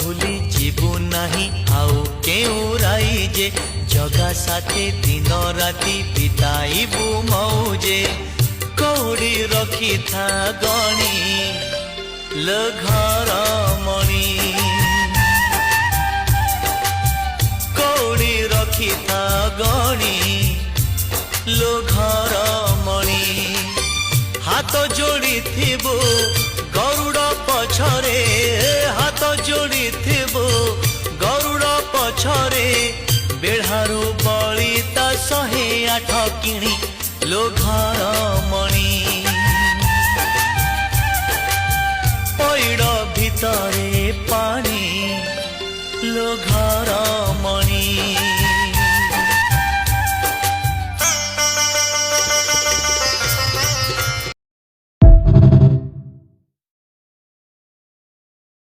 भूली जीवु नहीं आउ केउ राई जे जगा साथे दिन राति बिताइबु मौजे कौड़ी रखी था गणी ल घर मणि कौड़ी रखी था गणी लो घर मणि हाथ जोड़ी थिबो गरुड़ पछरे हाथ जोड़ी थिबो गरुड़ पछरे बेढ़ारू बलिता 108 किणी लो घर मणि पैड़